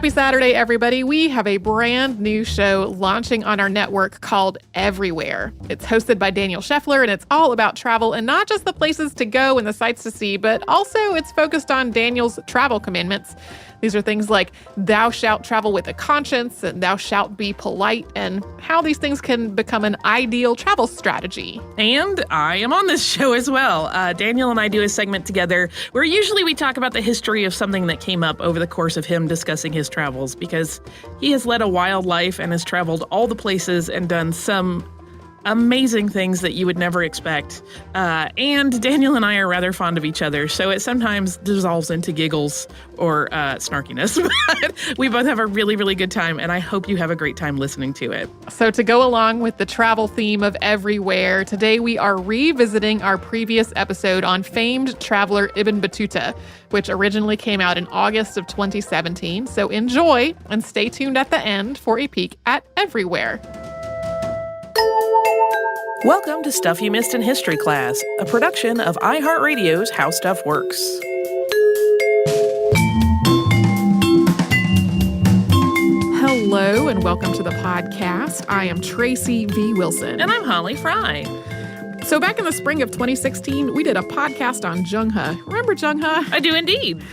Happy Saturday, everybody. We have a brand new show launching on our network called Everywhere. It's hosted by Daniel Scheffler, and it's all about travel and not just the places to go and the sights to see, but also it's focused on Daniel's travel commandments. These are things like thou shalt travel with a conscience and thou shalt be polite, and how these things can become an ideal travel strategy. And I am on this show as well. Daniel and I do a segment together where usually we talk about the history of something that came up over the course of him discussing his travels, because he has led a wild life and has traveled all the places and done some amazing things that you would never expect. And Daniel and I are rather fond of each other, so it sometimes dissolves into giggles or snarkiness. But we both have a really, really good time, and I hope you have a great time listening to it. So to go along with the travel theme of Everywhere, today we are revisiting our previous episode on famed traveler Ibn Battuta, which originally came out in August of 2017. So enjoy and stay tuned at the end for a peek at Everywhere. Welcome to Stuff You Missed in History Class, a production of iHeartRadio's How Stuff Works. Hello and welcome to the podcast. I am Tracy V. Wilson. And I'm Holly Fry. So back in the spring of 2016, we did a podcast on Zheng He. Remember Zheng He? I do indeed.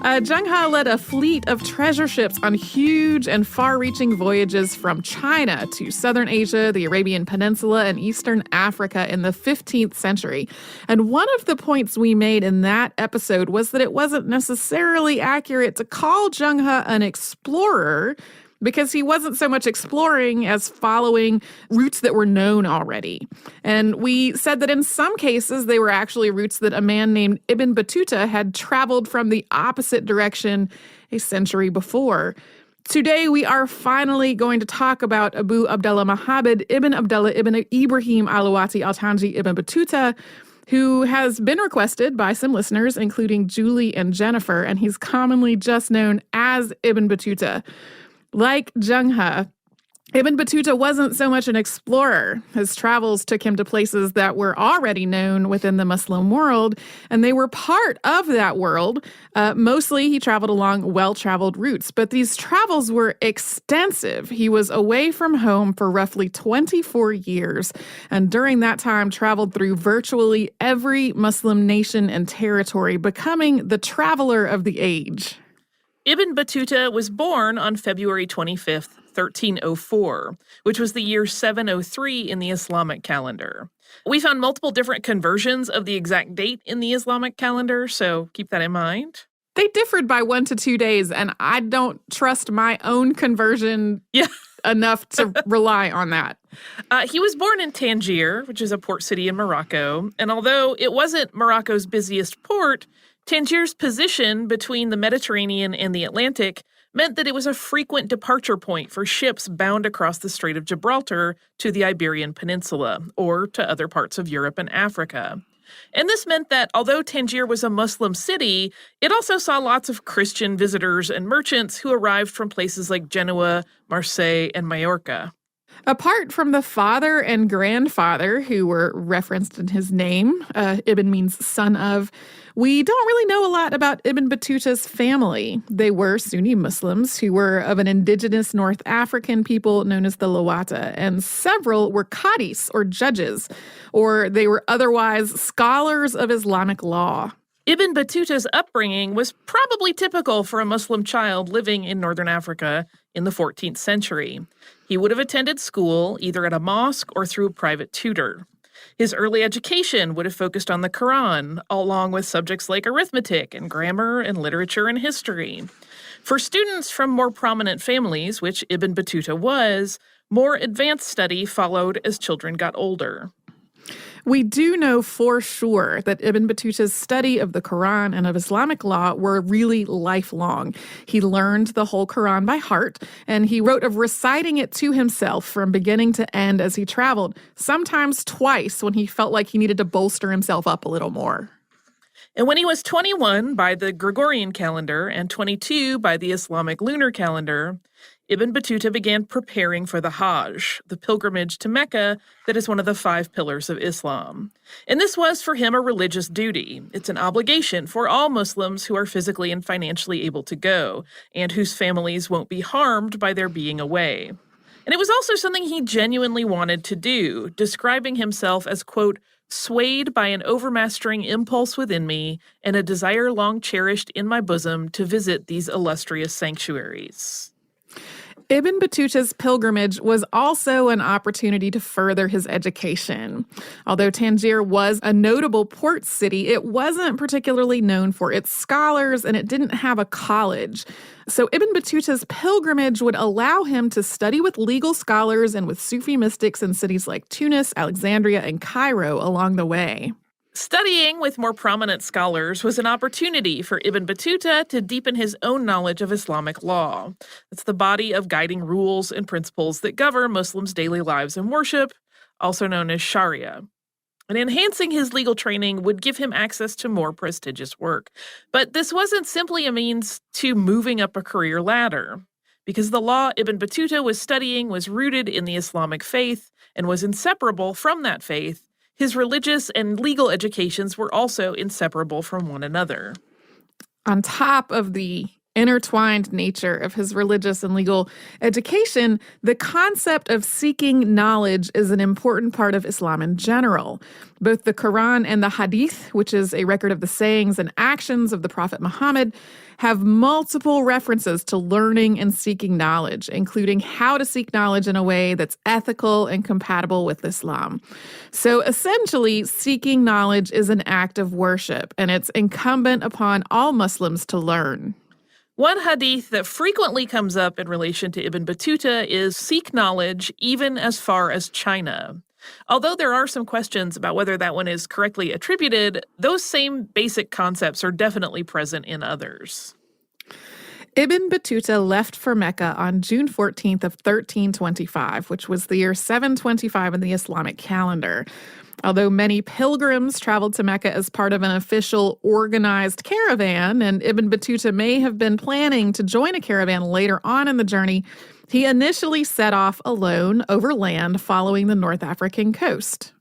Zheng He led a fleet of treasure ships on huge and far-reaching voyages from China to southern Asia, the Arabian Peninsula, and eastern Africa in the 15th century. And one of the points we made in that episode was that it wasn't necessarily accurate to call Zheng He an explorer, because he wasn't so much exploring as following routes that were known already. And we said that in some cases, they were actually routes that a man named Ibn Battuta had traveled from the opposite direction a century before. Today, we are finally going to talk about Abu Abdullah Muhammad ibn Abdullah ibn Ibrahim al-Awati al-Tanji ibn Battuta, who has been requested by some listeners, including Julie and Jennifer, and he's commonly just known as Ibn Battuta. Like Zheng He, Ibn Battuta wasn't so much an explorer. His travels took him to places that were already known within the Muslim world, and they were part of that world. Mostly, he traveled along well-traveled routes, but these travels were extensive. He was away from home for roughly 24 years, and during that time traveled through virtually every Muslim nation and territory, becoming the traveler of the age. Ibn Battuta was born on February 25th, 1304, which was the year 703 in the Islamic calendar. We found multiple different conversions of the exact date in the Islamic calendar, so keep that in mind. They differed by 1 to 2 days, and I don't trust my own conversion enough to rely on that. He was born in Tangier, which is a port city in Morocco, and although it wasn't Morocco's busiest port, Tangier's position between the Mediterranean and the Atlantic meant that it was a frequent departure point for ships bound across the Strait of Gibraltar to the Iberian Peninsula, or to other parts of Europe and Africa. And this meant that although Tangier was a Muslim city, it also saw lots of Christian visitors and merchants who arrived from places like Genoa, Marseille, and Majorca. Apart from the father and grandfather, who were referenced in his name, Ibn means son of, we don't really know a lot about Ibn Battuta's family. They were Sunni Muslims who were of an indigenous North African people known as the Lawata, and several were qadis, or judges, or they were otherwise scholars of Islamic law. Ibn Battuta's upbringing was probably typical for a Muslim child living in northern Africa in the 14th century. He would have attended school either at a mosque or through a private tutor. His early education would have focused on the Quran, along with subjects like arithmetic and grammar and literature and history. For students from more prominent families, which Ibn Battuta was, more advanced study followed as children got older. We do know for sure that Ibn Battuta's study of the Quran and of Islamic law were really lifelong. He learned the whole Quran by heart, and he wrote of reciting it to himself from beginning to end as he traveled, sometimes twice when he felt like he needed to bolster himself up a little more. And when he was 21 by the Gregorian calendar and 22 by the Islamic lunar calendar, Ibn Battuta began preparing for the Hajj, the pilgrimage to Mecca that is one of the 5 pillars of Islam. And this was for him a religious duty. It's an obligation for all Muslims who are physically and financially able to go, and whose families won't be harmed by their being away. And it was also something he genuinely wanted to do, describing himself as, quote, swayed by an overmastering impulse within me and a desire long cherished in my bosom to visit these illustrious sanctuaries. Ibn Battuta's pilgrimage was also an opportunity to further his education. Although Tangier was a notable port city, it wasn't particularly known for its scholars, and it didn't have a college. So Ibn Battuta's pilgrimage would allow him to study with legal scholars and with Sufi mystics in cities like Tunis, Alexandria, and Cairo along the way. Studying with more prominent scholars was an opportunity for Ibn Battuta to deepen his own knowledge of Islamic law. It's the body of guiding rules and principles that govern Muslims' daily lives and worship, also known as Sharia. And enhancing his legal training would give him access to more prestigious work. But this wasn't simply a means to moving up a career ladder, because the law Ibn Battuta was studying was rooted in the Islamic faith and was inseparable from that faith. His religious and legal educations were also inseparable from one another. On top of the intertwined nature of his religious and legal education, the concept of seeking knowledge is an important part of Islam in general. Both the Quran and the Hadith, which is a record of the sayings and actions of the Prophet Muhammad, have multiple references to learning and seeking knowledge, including how to seek knowledge in a way that's ethical and compatible with Islam. So essentially, seeking knowledge is an act of worship, and it's incumbent upon all Muslims to learn. One hadith that frequently comes up in relation to Ibn Battuta is seek knowledge even as far as China. Although there are some questions about whether that one is correctly attributed, those same basic concepts are definitely present in others. Ibn Battuta left for Mecca on June 14th of 1325, which was the year 725 in the Islamic calendar. Although many pilgrims traveled to Mecca as part of an official organized caravan, and Ibn Battuta may have been planning to join a caravan later on in the journey, he initially set off alone overland following the North African coast.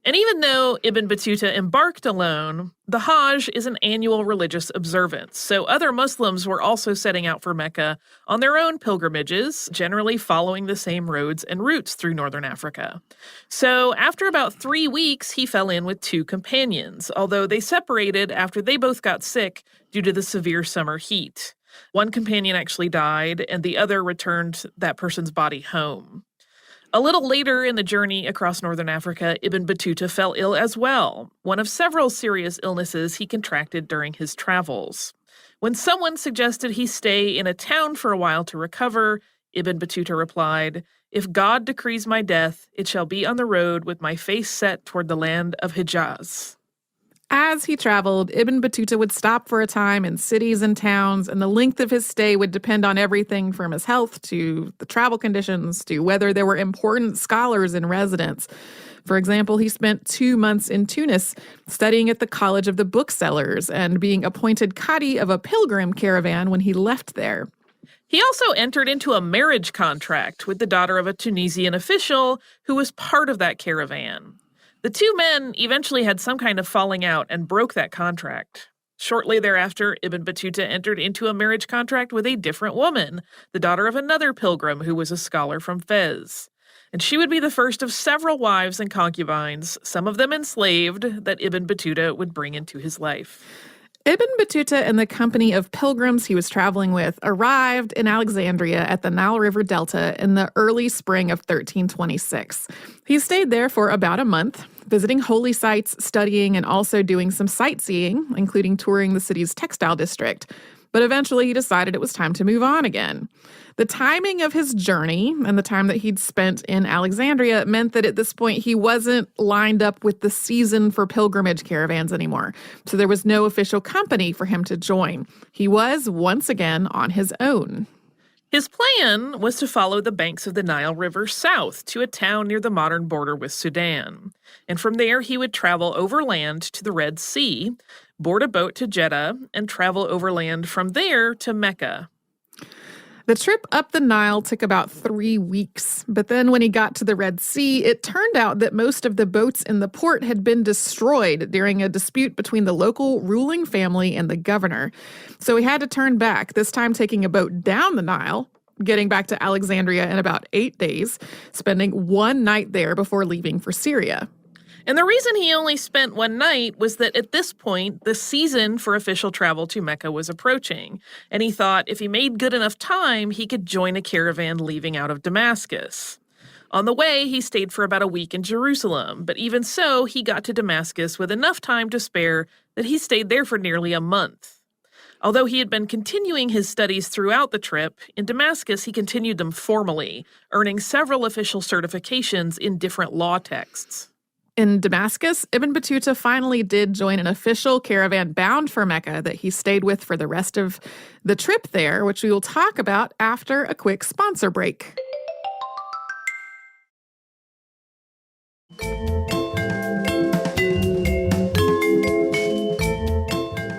And even though Ibn Battuta embarked alone, the Hajj is an annual religious observance, so other Muslims were also setting out for Mecca on their own pilgrimages, generally following the same roads and routes through northern Africa. So after about 3 weeks, he fell in with 2 companions, although they separated after they both got sick due to the severe summer heat. One companion actually died, and the other returned that person's body home. A little later in the journey across northern Africa, Ibn Battuta fell ill as well, one of several serious illnesses he contracted during his travels. When someone suggested he stay in a town for a while to recover, Ibn Battuta replied, "If God decrees my death, it shall be on the road with my face set toward the land of Hijaz." As he traveled, Ibn Battuta would stop for a time in cities and towns, and the length of his stay would depend on everything from his health to the travel conditions to whether there were important scholars in residence. For example, he spent 2 months in Tunis studying at the College of the Booksellers and being appointed Qadi of a pilgrim caravan when he left there. He also entered into a marriage contract with the daughter of a Tunisian official who was part of that caravan. The 2 men eventually had some kind of falling out and broke that contract. Shortly thereafter, Ibn Battuta entered into a marriage contract with a different woman, the daughter of another pilgrim who was a scholar from Fez. And she would be the first of several wives and concubines, some of them enslaved, that Ibn Battuta would bring into his life. Ibn Battuta and the company of pilgrims he was traveling with arrived in Alexandria at the Nile River Delta in the early spring of 1326. He stayed there for about a month, visiting holy sites, studying, and also doing some sightseeing, including touring the city's textile district. But eventually he decided it was time to move on again. The timing of his journey and the time that he'd spent in Alexandria meant that at this point he wasn't lined up with the season for pilgrimage caravans anymore. So there was no official company for him to join. He was once again on his own. His plan was to follow the banks of the Nile River south to a town near the modern border with Sudan. And from there, he would travel overland to the Red Sea, board a boat to Jeddah, and travel overland from there to Mecca. The trip up the Nile took about 3 weeks, but then when he got to the Red Sea, it turned out that most of the boats in the port had been destroyed during a dispute between the local ruling family and the governor. So he had to turn back, this time taking a boat down the Nile, getting back to Alexandria in about 8 days, spending 1 night there before leaving for Syria. And the reason he only spent 1 night was that at this point, the season for official travel to Mecca was approaching, and he thought if he made good enough time, he could join a caravan leaving out of Damascus. On the way, he stayed for about a week in Jerusalem, but even so, he got to Damascus with enough time to spare that he stayed there for nearly a month. Although he had been continuing his studies throughout the trip, in Damascus he continued them formally, earning several official certifications in different law texts. In Damascus, Ibn Battuta finally did join an official caravan bound for Mecca that he stayed with for the rest of the trip there, which we will talk about after a quick sponsor break.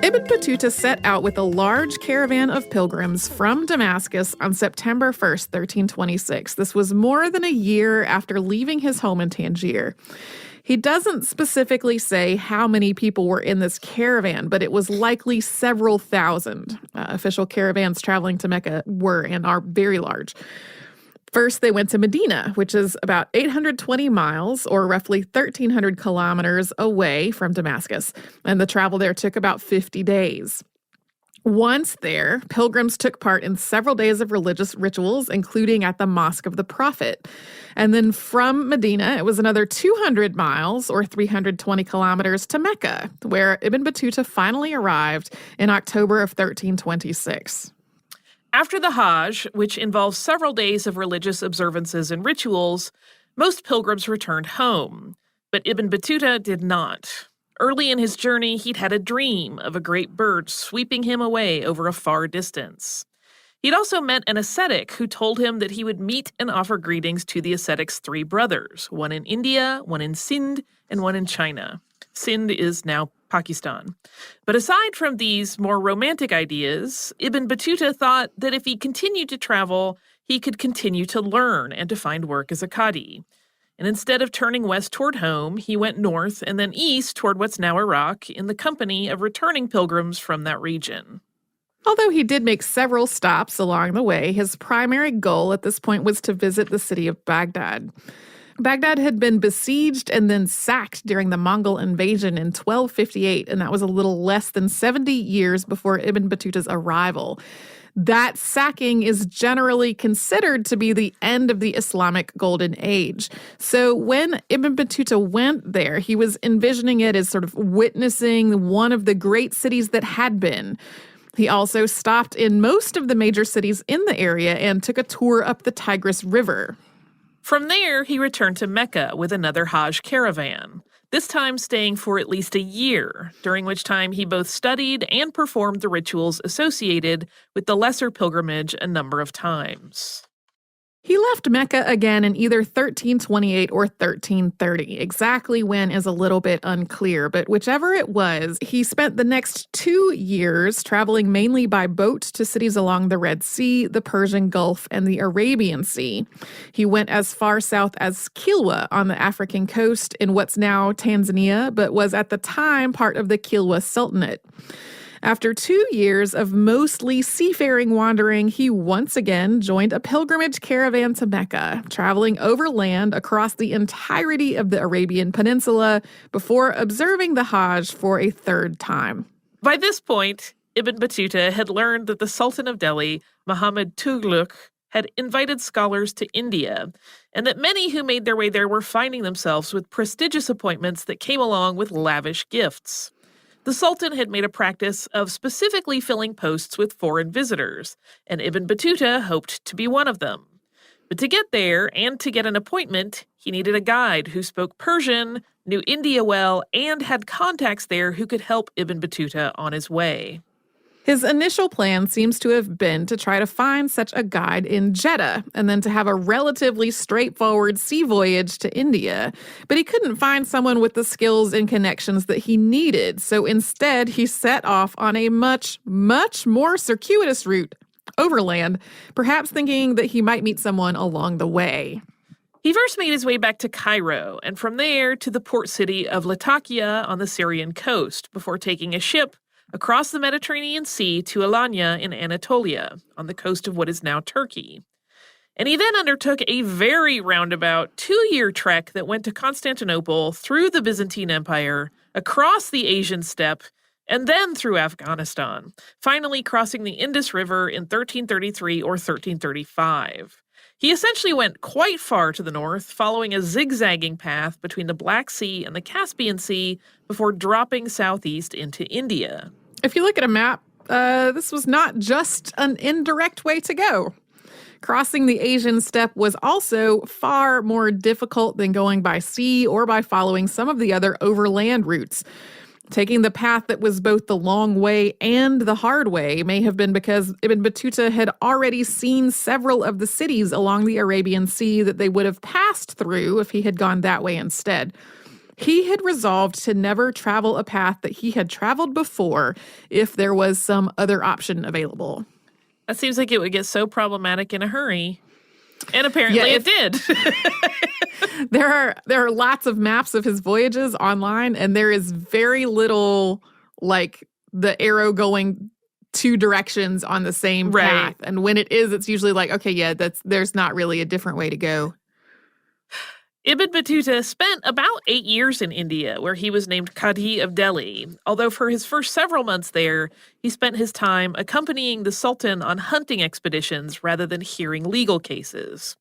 Ibn Battuta set out with a large caravan of pilgrims from Damascus on September 1st, 1326. This was more than a year after leaving his home in Tangier. He doesn't specifically say how many people were in this caravan, but it was likely several thousand. Official caravans traveling to Mecca were and are very large. First, they went to Medina, which is about 820 miles or roughly 1,300 kilometers away from Damascus, and the travel there took about 50 days. Once there, pilgrims took part in several days of religious rituals, including at the Mosque of the Prophet. And then from Medina, it was another 200 miles or 320 kilometers to Mecca, where Ibn Battuta finally arrived in October of 1326. After the Hajj, which involves several days of religious observances and rituals, most pilgrims returned home. But Ibn Battuta did not. Early in his journey, he'd had a dream of a great bird sweeping him away over a far distance. He'd also met an ascetic who told him that he would meet and offer greetings to the ascetic's 3 brothers, one in India, one in Sind, and one in China. Sind is now Pakistan. But aside from these more romantic ideas, Ibn Battuta thought that if he continued to travel, he could continue to learn and to find work as a qadi. And instead of turning west toward home, he went north and then east toward what's now Iraq in the company of returning pilgrims from that region. Although he did make several stops along the way, his primary goal at this point was to visit the city of Baghdad. Baghdad had been besieged and then sacked during the Mongol invasion in 1258, and that was a little less than 70 years before Ibn Battuta's arrival. That sacking is generally considered to be the end of the Islamic Golden Age. So when Ibn Battuta went there, he was envisioning it as sort of witnessing one of the great cities that had been. He also stopped in most of the major cities in the area and took a tour up the Tigris River. From there, he returned to Mecca with another Hajj caravan, this time staying for at least a year, during which time he both studied and performed the rituals associated with the lesser pilgrimage a number of times. He left Mecca again in either 1328 or 1330. Exactly when is a little bit unclear, but whichever it was, he spent the next 2 years traveling mainly by boat to cities along the Red Sea, the Persian Gulf, and the Arabian Sea. He went as far south as Kilwa on the African coast in what's now Tanzania, but was at the time part of the Kilwa Sultanate. After 2 years of mostly seafaring wandering, he once again joined a pilgrimage caravan to Mecca, traveling overland across the entirety of the Arabian Peninsula before observing the Hajj for a 3rd time. By this point, Ibn Battuta had learned that the Sultan of Delhi, Muhammad Tughlaq, had invited scholars to India, and that many who made their way there were finding themselves with prestigious appointments that came along with lavish gifts. The Sultan had made a practice of specifically filling posts with foreign visitors, and Ibn Battuta hoped to be one of them. But to get there and to get an appointment, he needed a guide who spoke Persian, knew India well, and had contacts there who could help Ibn Battuta on his way. His initial plan seems to have been to try to find such a guide in Jeddah and then to have a relatively straightforward sea voyage to India. But he couldn't find someone with the skills and connections that he needed. So instead, he set off on a much, much more circuitous route overland, perhaps thinking that he might meet someone along the way. He first made his way back to Cairo, and from there to the port city of Latakia on the Syrian coast, before taking a ship across the Mediterranean Sea to Alanya in Anatolia, on the coast of what is now Turkey. And he then undertook a very roundabout 2-year trek that went to Constantinople, through the Byzantine Empire, across the Asian steppe, and then through Afghanistan, finally crossing the Indus River in 1333 or 1335. He essentially went quite far to the north, following a zigzagging path between the Black Sea and the Caspian Sea before dropping southeast into India. If you look at a map, this was not just an indirect way to go. Crossing the Asian steppe was also far more difficult than going by sea or by following some of the other overland routes. Taking the path that was both the long way and the hard way may have been because Ibn Battuta had already seen several of the cities along the Arabian Sea that they would have passed through if he had gone that way instead. He had resolved to never travel a path that he had traveled before if there was some other option available. That seems like it would get so problematic in a hurry. And apparently it did. There are lots of maps of his voyages online, and there is very little, like, the arrow going 2 directions on the same path. And when it is, it's usually like, okay, there's not really a different way to go. Ibn Battuta spent about 8 years in India, where he was named Qadi of Delhi, although for his first several months there, he spent his time accompanying the Sultan on hunting expeditions rather than hearing legal cases.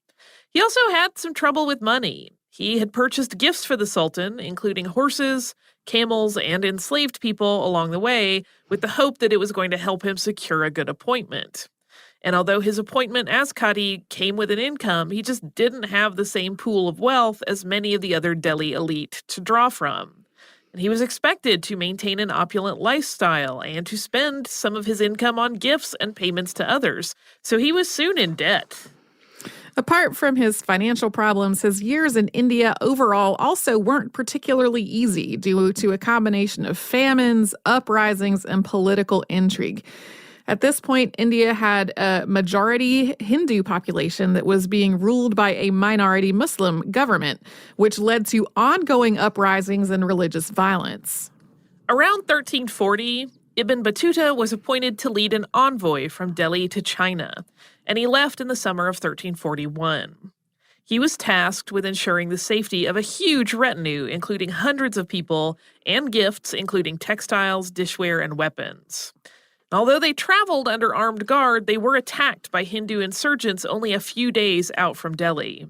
He also had some trouble with money. He had purchased gifts for the Sultan, including horses, camels, and enslaved people along the way, with the hope that it was going to help him secure a good appointment. And although his appointment as Qadi came with an income, he just didn't have the same pool of wealth as many of the other Delhi elite to draw from. And he was expected to maintain an opulent lifestyle and to spend some of his income on gifts and payments to others, so he was soon in debt. Apart from his financial problems, his years in India overall also weren't particularly easy due to a combination of famines, uprisings, and political intrigue. At this point, India had a majority Hindu population that was being ruled by a minority Muslim government, which led to ongoing uprisings and religious violence. Around 1340, Ibn Battuta was appointed to lead an envoy from Delhi to China, and he left in the summer of 1341. He was tasked with ensuring the safety of a huge retinue, including hundreds of people, and gifts, including textiles, dishware, and weapons. Although they traveled under armed guard, they were attacked by Hindu insurgents only a few days out from Delhi.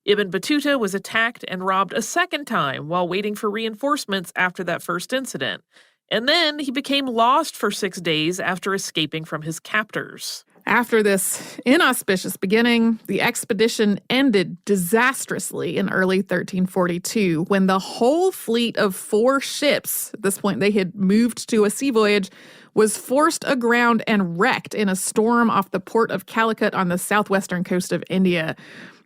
Ibn Battuta was attacked and robbed a second time while waiting for reinforcements after that first incident, and then he became lost for 6 days after escaping from his captors. After this inauspicious beginning, the expedition ended disastrously in early 1342 when the whole fleet of 4 ships, at this point they had moved to a sea voyage, was forced aground and wrecked in a storm off the port of Calicut on the southwestern coast of India.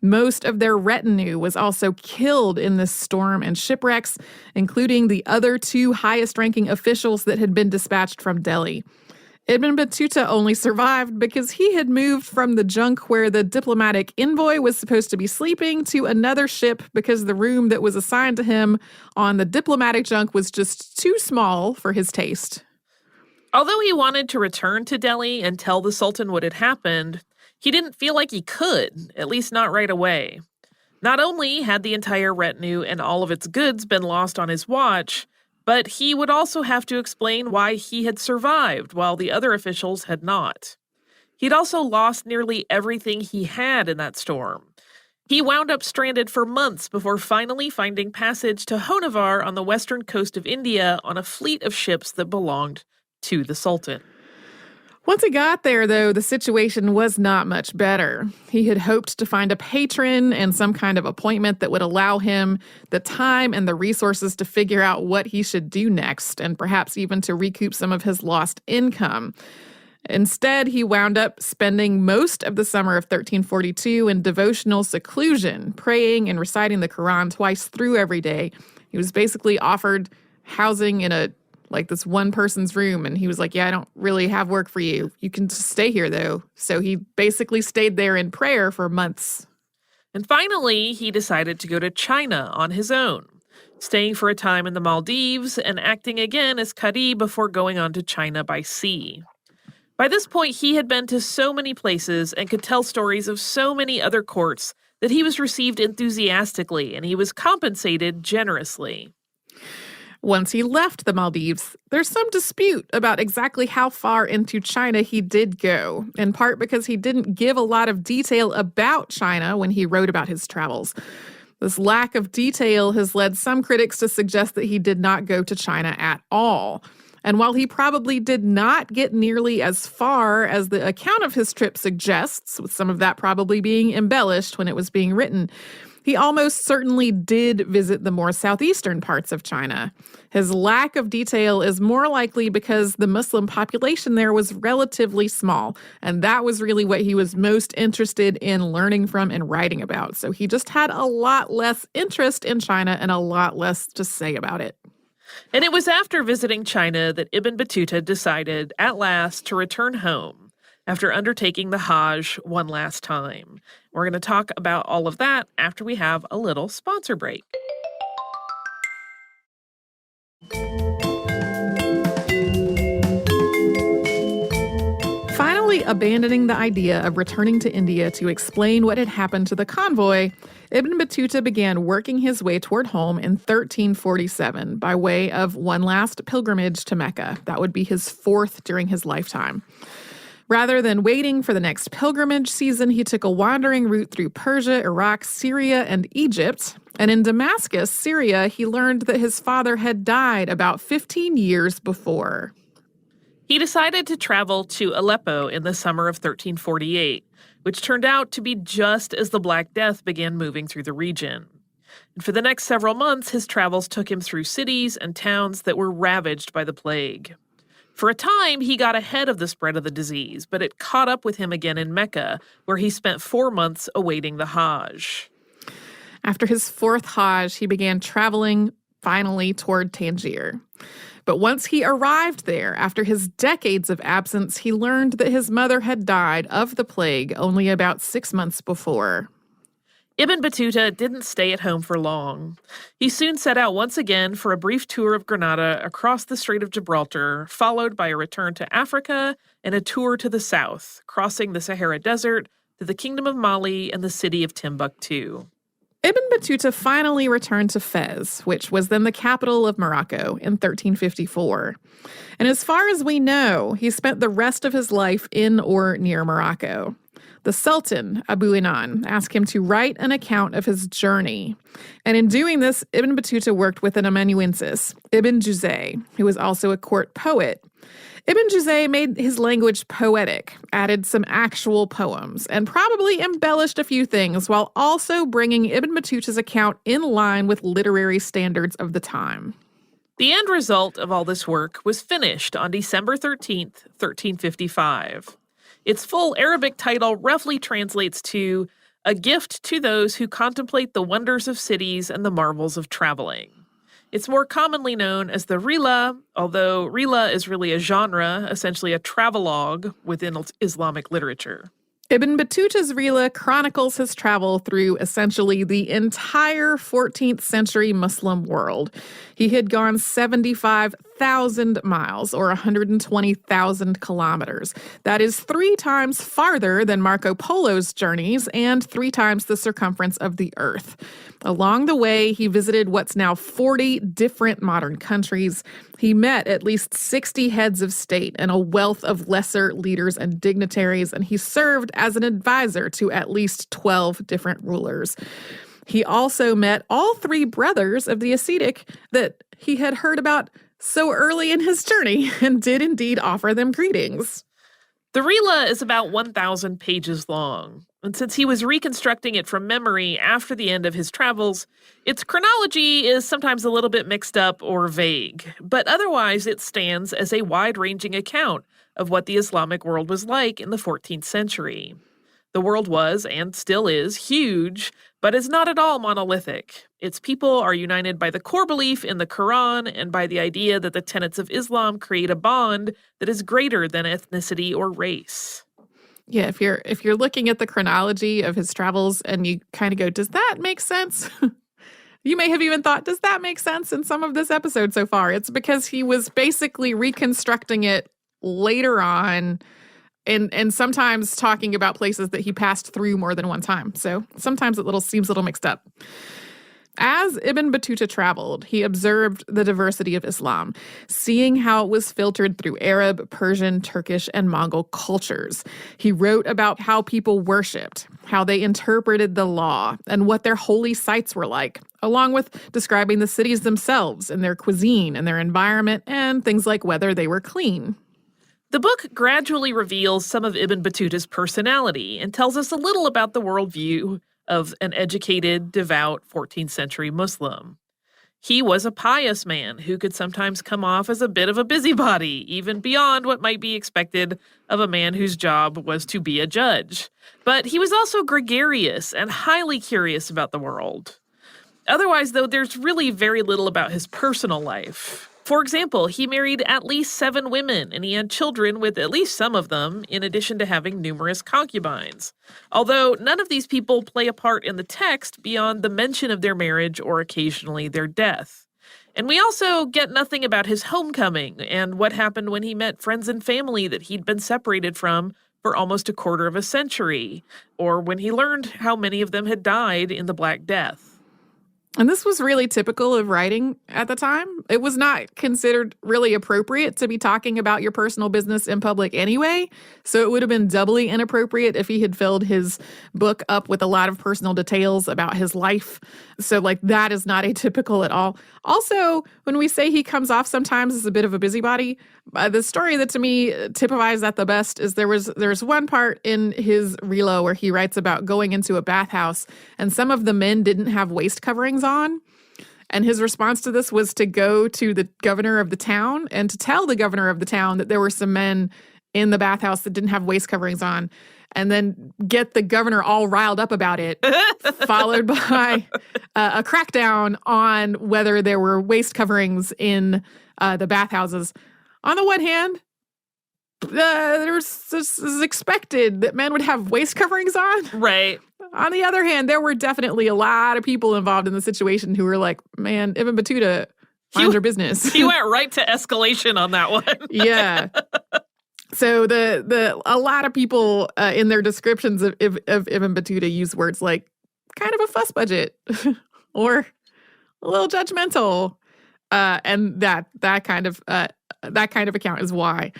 Most of their retinue was also killed in this storm and shipwrecks, including the other 2 highest-ranking officials that had been dispatched from Delhi. Ibn Battuta only survived because he had moved from the junk where the diplomatic envoy was supposed to be sleeping to another ship because the room that was assigned to him on the diplomatic junk was just too small for his taste. Although he wanted to return to Delhi and tell the Sultan what had happened, he didn't feel like he could, at least not right away. Not only had the entire retinue and all of its goods been lost on his watch, but he would also have to explain why he had survived while the other officials had not. He'd also lost nearly everything he had in that storm. He wound up stranded for months before finally finding passage to Honavar on the western coast of India on a fleet of ships that belonged to the Sultan. Once he got there, though, the situation was not much better. He had hoped to find a patron and some kind of appointment that would allow him the time and the resources to figure out what he should do next, and perhaps even to recoup some of his lost income. Instead, he wound up spending most of the summer of 1342 in devotional seclusion, praying and reciting the Quran twice through every day. He was basically offered housing in a like this one person's room. And he was like, yeah, I don't really have work for you. You can just stay here, though. So he basically stayed there in prayer for months. And finally, he decided to go to China on his own, staying for a time in the Maldives and acting again as Qadi before going on to China by sea. By this point, he had been to so many places and could tell stories of so many other courts that he was received enthusiastically and he was compensated generously. Once he left the Maldives, there's some dispute about exactly how far into China he did go, in part because he didn't give a lot of detail about China when he wrote about his travels. This lack of detail has led some critics to suggest that he did not go to China at all. And while he probably did not get nearly as far as the account of his trip suggests, with some of that probably being embellished when it was being written, he almost certainly did visit the more southeastern parts of China. His lack of detail is more likely because the Muslim population there was relatively small, and that was really what he was most interested in learning from and writing about. So he just had a lot less interest in China and a lot less to say about it. And it was after visiting China that Ibn Battuta decided, at last, to return home after undertaking the Hajj one last time. We're going to talk about all of that after we have a little sponsor break. Finally abandoning the idea of returning to India to explain what had happened to the convoy, Ibn Battuta began working his way toward home in 1347 by way of one last pilgrimage to Mecca. That would be his fourth during his lifetime. Rather than waiting for the next pilgrimage season, he took a wandering route through Persia, Iraq, Syria, and Egypt. And in Damascus, Syria, he learned that his father had died about 15 years before. He decided to travel to Aleppo in the summer of 1348, which turned out to be just as the Black Death began moving through the region. And for the next several months, his travels took him through cities and towns that were ravaged by the plague. For a time, he got ahead of the spread of the disease, but it caught up with him again in Mecca, where he spent 4 months awaiting the Hajj. After his fourth Hajj, he began traveling finally toward Tangier. But once he arrived there, after his decades of absence, he learned that his mother had died of the plague only about 6 months before. Ibn Battuta didn't stay at home for long. He soon set out once again for a brief tour of Granada across the Strait of Gibraltar, followed by a return to Africa and a tour to the south, crossing the Sahara Desert to the Kingdom of Mali and the city of Timbuktu. Ibn Battuta finally returned to Fez, which was then the capital of Morocco, in 1354. And as far as we know, he spent the rest of his life in or near Morocco. The Sultan, Abu Inan, asked him to write an account of his journey. And in doing this, Ibn Battuta worked with an amanuensis, Ibn Juzay, who was also a court poet. Ibn Juzay made his language poetic, added some actual poems, and probably embellished a few things while also bringing Ibn Battuta's account in line with literary standards of the time. The end result of all this work was finished on December 13th, 1355. Its full Arabic title roughly translates to A Gift to Those Who Contemplate the Wonders of Cities and the Marvels of Traveling. It's more commonly known as the Rila, although Rila is really a genre, essentially a travelogue within Islamic literature. Ibn Battuta's Rila chronicles his travel through essentially the entire 14th century Muslim world. He had gone 75,000 miles, or 120,000 kilometers. That is 3 times farther than Marco Polo's journeys and 3 times the circumference of the Earth. Along the way, he visited what's now 40 different modern countries. He met at least 60 heads of state and a wealth of lesser leaders and dignitaries, and he served as an advisor to at least 12 different rulers. He also met all 3 brothers of the ascetic that he had heard about so early in his journey and did indeed offer them greetings. The Rila is about 1,000 pages long, and since he was reconstructing it from memory after the end of his travels, its chronology is sometimes a little bit mixed up or vague, but otherwise it stands as a wide-ranging account of what the Islamic world was like in the 14th century. The world was, and still is, huge, but is not at all monolithic. Its people are united by the core belief in the Quran and by the idea that the tenets of Islam create a bond that is greater than ethnicity or race. Yeah, if you're looking at the chronology of his travels and you kind of go, does that make sense? You may have even thought, does that make sense in some of this episode so far? It's because he was basically reconstructing it later on and sometimes talking about places that he passed through more than one time. So sometimes it seems a little mixed up. As Ibn Battuta traveled, he observed the diversity of Islam, seeing how it was filtered through Arab, Persian, Turkish, and Mongol cultures. He wrote about how people worshipped, how they interpreted the law, and what their holy sites were like, along with describing the cities themselves and their cuisine and their environment and things like whether they were clean. The book gradually reveals some of Ibn Battuta's personality and tells us a little about the worldview of an educated, devout 14th century Muslim. He was a pious man who could sometimes come off as a bit of a busybody, even beyond what might be expected of a man whose job was to be a judge. But he was also gregarious and highly curious about the world. Otherwise, though, there's really very little about his personal life. For example, he married at least 7 women, and he had children with at least some of them, in addition to having numerous concubines. Although none of these people play a part in the text beyond the mention of their marriage or occasionally their death. And we also get nothing about his homecoming and what happened when he met friends and family that he'd been separated from for almost a quarter of a century, or when he learned how many of them had died in the Black Death. And this was really typical of writing at the time. It was not considered really appropriate to be talking about your personal business in public anyway. So it would have been doubly inappropriate if he had filled his book up with a lot of personal details about his life. So that is not atypical at all. Also, when we say he comes off sometimes as a bit of a busybody, the story that to me typifies that the best is there's one part in his relo where he writes about going into a bathhouse and some of the men didn't have waist coverings on. And his response to this was to go to the governor of the town and to tell the governor of the town that there were some men in the bathhouse that didn't have waist coverings on, and then get the governor all riled up about it, followed by a crackdown on whether there were waist coverings in the bathhouses. On the one hand, there was expected that men would have waist coverings on. Right. On the other hand, there were definitely a lot of people involved in the situation who were like, man, Ibn Battuta, mind your business. He went right to escalation on that one. Yeah. So a lot of people in their descriptions of Ibn Battuta use words like kind of a fuss budget or a little judgmental, and that kind of account is why.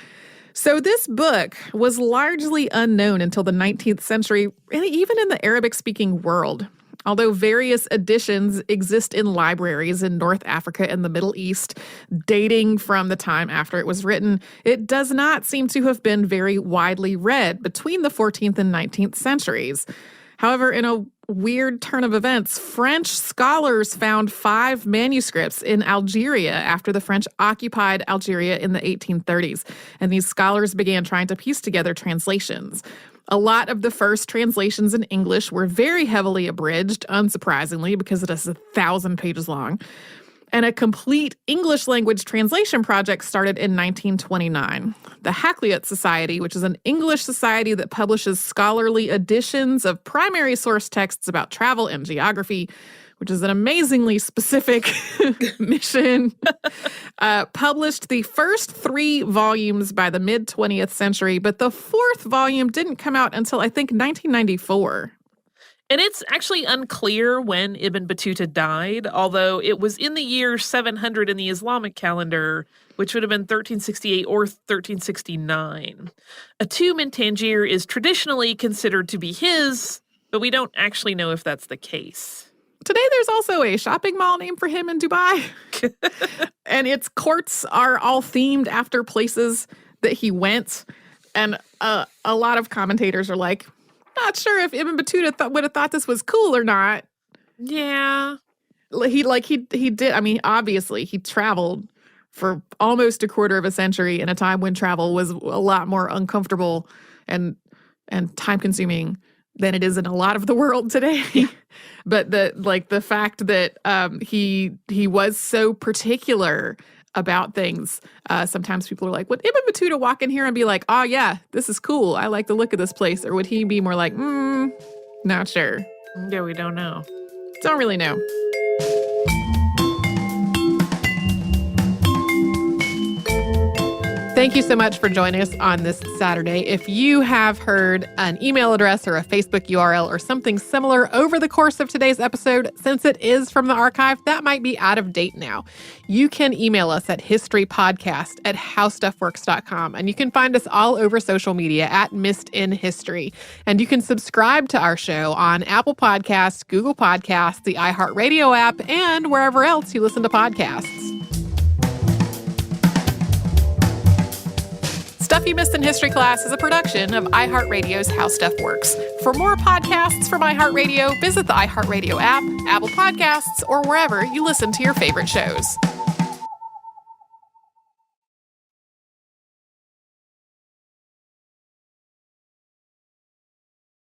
So this book was largely unknown until the 19th century, and even in the Arabic-speaking world. Although various editions exist in libraries in North Africa and the Middle East, dating from the time after it was written, it does not seem to have been very widely read between the 14th and 19th centuries. However, in a weird turn of events, French scholars found 5 manuscripts in Algeria after the French occupied Algeria in the 1830s, and these scholars began trying to piece together translations. A lot of the first translations in English were very heavily abridged, unsurprisingly, because it is 1,000 pages long. And a complete English language translation project started in 1929. The Hakluyt Society, which is an English society that publishes scholarly editions of primary source texts about travel and geography, which is an amazingly specific mission, published the first 3 volumes by the mid-20th century, but the 4th volume didn't come out until, I think, 1994. And it's actually unclear when Ibn Battuta died, although it was in the year 700 in the Islamic calendar, which would have been 1368 or 1369. A tomb in Tangier is traditionally considered to be his, but we don't actually know if that's the case. Today, there's also a shopping mall named for him in Dubai, and its courts are all themed after places that he went. And a lot of commentators are like, not sure if Ibn Battuta would have thought this was cool or not. Yeah. He did. I mean, obviously, he traveled for almost a quarter of a century in a time when travel was a lot more uncomfortable and time-consuming than it is in a lot of the world today. But the fact that he was so particular about things. Sometimes people are like, would Ibn Battuta walk in here and be like, oh yeah, this is cool, I like the look of this place? Or would he be more like, not sure? Yeah, we don't know. Don't really know. Thank you so much for joining us on this Saturday. If you have heard an email address or a Facebook URL or something similar over the course of today's episode, since it is from the archive, that might be out of date now. You can email us at historypodcast@howstuffworks.com, and you can find us all over social media at Missed in History. And you can subscribe to our show on Apple Podcasts, Google Podcasts, the iHeartRadio app, and wherever else you listen to podcasts. Stuff You Missed in History Class is a production of iHeartRadio's How Stuff Works. For more podcasts from iHeartRadio, visit the iHeartRadio app, Apple Podcasts, or wherever you listen to your favorite shows.